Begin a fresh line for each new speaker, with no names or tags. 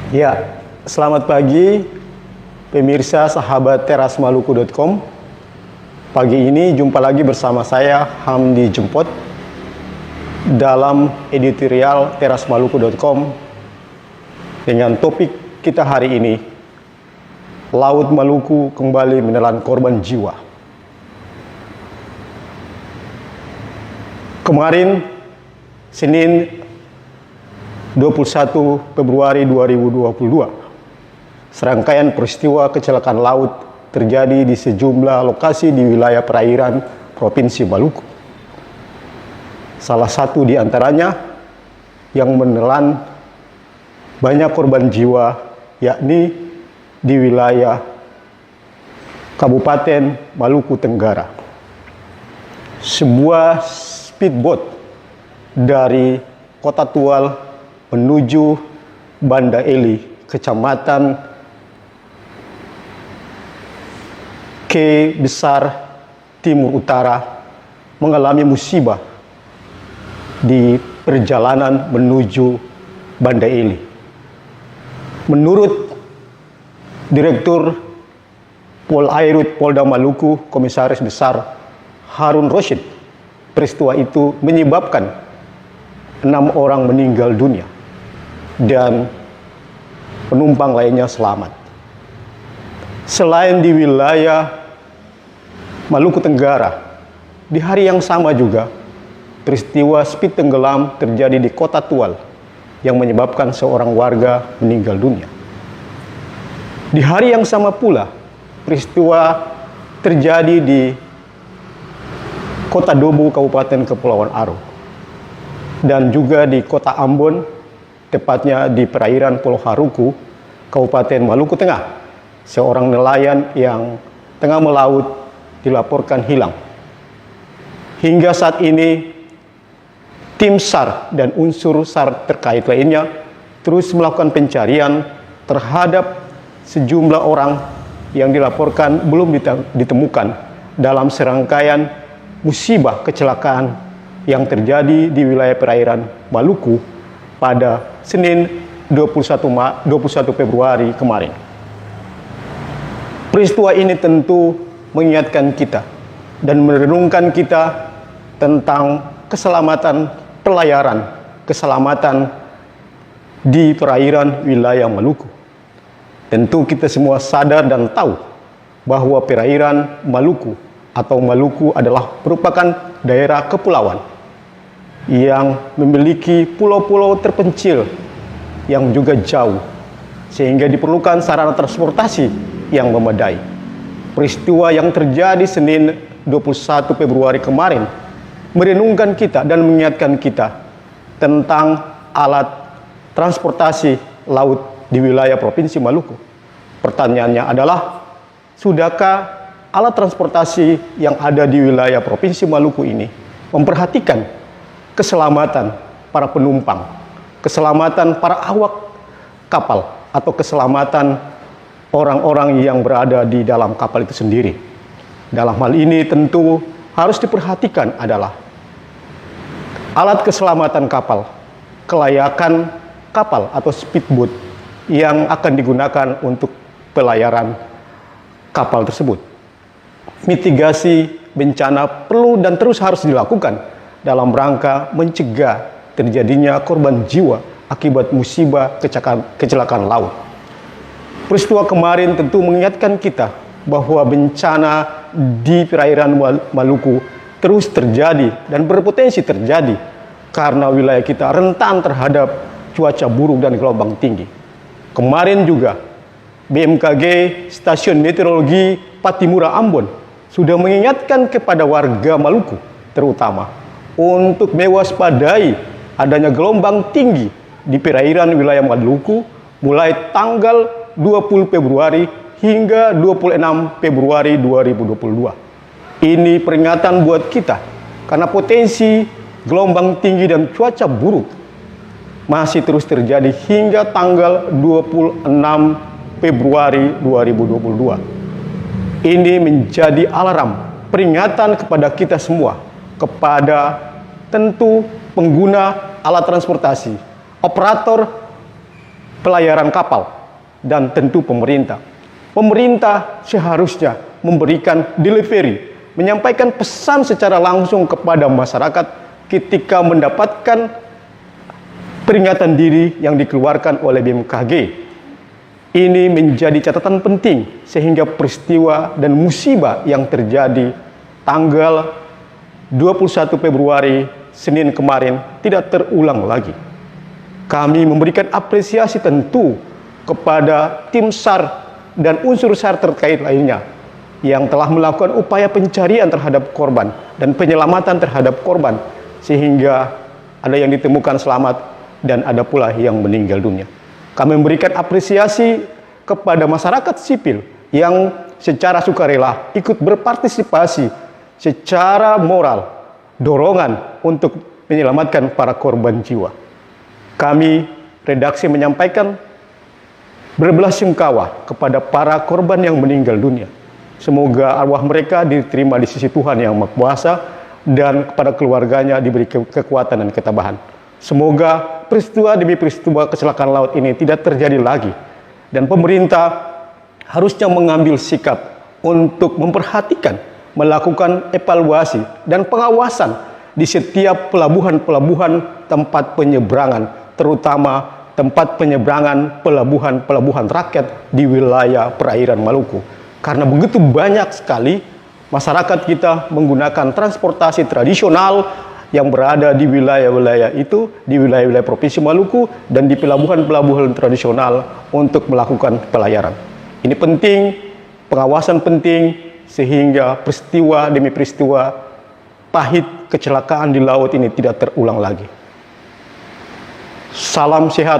Ya, selamat pagi pemirsa sahabat terasmaluku.com. Pagi ini jumpa lagi bersama saya Hamdi Jempot dalam editorial terasmaluku.com dengan topik kita hari ini, Laut Maluku kembali menelan korban jiwa. Kemarin Senin 21 Februari 2022, serangkaian peristiwa kecelakaan laut terjadi di sejumlah lokasi di wilayah perairan Provinsi Maluku. Salah satu di antaranya yang menelan banyak korban jiwa yakni di wilayah Kabupaten Maluku Tenggara. Sebuah speedboat dari Kota Tual menuju Banda Eli, Kecamatan Ke Besar, Timur Utara, mengalami musibah di perjalanan menuju Banda Eli. Menurut Direktur Polairut Polda Maluku, Komisaris Besar Harun Roshid, peristiwa itu menyebabkan 6 orang meninggal dunia dan penumpang lainnya selamat. Selain di wilayah Maluku Tenggara, di hari yang sama juga peristiwa speed tenggelam terjadi di Kota Tual yang menyebabkan seorang warga meninggal dunia. Di hari yang sama pula peristiwa terjadi di Kota Dobu, Kabupaten Kepulauan Aro, dan juga di Kota Ambon, tepatnya di perairan Pulau Haruku, Kabupaten Maluku Tengah. Seorang nelayan yang tengah melaut dilaporkan hilang. Hingga saat ini, tim SAR dan unsur SAR terkait lainnya terus melakukan pencarian terhadap sejumlah orang yang dilaporkan belum ditemukan dalam serangkaian musibah kecelakaan yang terjadi di wilayah perairan Maluku pada Senin 21 Februari kemarin. Peristiwa ini tentu mengingatkan kita dan merenungkan kita tentang keselamatan pelayaran, keselamatan di perairan wilayah Maluku. Tentu kita semua sadar dan tahu bahwa perairan Maluku atau Maluku adalah merupakan daerah kepulauan yang memiliki pulau-pulau terpencil yang juga jauh, sehingga diperlukan sarana transportasi yang memadai. Peristiwa yang terjadi Senin 21 Februari kemarin merenungkan kita dan mengingatkan kita tentang alat transportasi laut di wilayah Provinsi Maluku. Pertanyaannya adalah, sudahkah alat transportasi yang ada di wilayah Provinsi Maluku ini memperhatikan keselamatan para penumpang, keselamatan para awak kapal, atau keselamatan orang-orang yang berada di dalam kapal itu sendiri? Dalam hal ini tentu harus diperhatikan adalah alat keselamatan kapal, kelayakan kapal atau speedboat yang akan digunakan untuk pelayaran kapal tersebut. Mitigasi bencana perlu dan terus harus dilakukan dalam rangka mencegah terjadinya korban jiwa akibat musibah kecelakaan laut. Peristiwa kemarin tentu mengingatkan kita bahwa bencana di perairan Maluku terus terjadi dan berpotensi terjadi karena wilayah kita rentan terhadap cuaca buruk dan gelombang tinggi. Kemarin juga BMKG Stasiun Meteorologi Patimura Ambon sudah mengingatkan kepada warga Maluku terutama untuk mewaspadai adanya gelombang tinggi di perairan wilayah Maluku mulai tanggal 20 Februari hingga 26 Februari 2022. Ini peringatan buat kita karena potensi gelombang tinggi dan cuaca buruk masih terus terjadi hingga tanggal 26 Februari 2022. Ini menjadi alarm peringatan kepada kita semua, kepada tentu pengguna alat transportasi, operator pelayaran kapal, dan tentu pemerintah. Pemerintah seharusnya memberikan delivery, menyampaikan pesan secara langsung kepada masyarakat ketika mendapatkan peringatan dini yang dikeluarkan oleh BMKG. Ini menjadi catatan penting sehingga peristiwa dan musibah yang terjadi tanggal 21 Februari Senin kemarin tidak terulang lagi. Kami memberikan apresiasi tentu kepada tim SAR dan unsur SAR terkait lainnya yang telah melakukan upaya pencarian terhadap korban dan penyelamatan terhadap korban sehingga ada yang ditemukan selamat dan ada pula yang meninggal dunia. Kami memberikan apresiasi kepada masyarakat sipil yang secara sukarela ikut berpartisipasi secara moral, dorongan untuk menyelamatkan para korban jiwa. Kami, redaksi, menyampaikan berbelasungkawa kepada para korban yang meninggal dunia. Semoga arwah mereka diterima di sisi Tuhan Yang Maha Kuasa dan kepada keluarganya diberi kekuatan dan ketabahan. Semoga peristiwa demi peristiwa kecelakaan laut ini tidak terjadi lagi. Dan pemerintah harusnya mengambil sikap untuk memperhatikan, melakukan evaluasi dan pengawasan di setiap pelabuhan-pelabuhan tempat penyeberangan, terutama tempat penyeberangan pelabuhan-pelabuhan rakyat di wilayah perairan Maluku. Karena begitu banyak sekali masyarakat kita menggunakan transportasi tradisional yang berada di wilayah-wilayah itu, di wilayah-wilayah Provinsi Maluku dan di pelabuhan-pelabuhan tradisional untuk melakukan pelayaran. Ini penting, pengawasan penting, sehingga peristiwa demi peristiwa pahit kecelakaan di laut ini tidak terulang lagi. Salam sehat.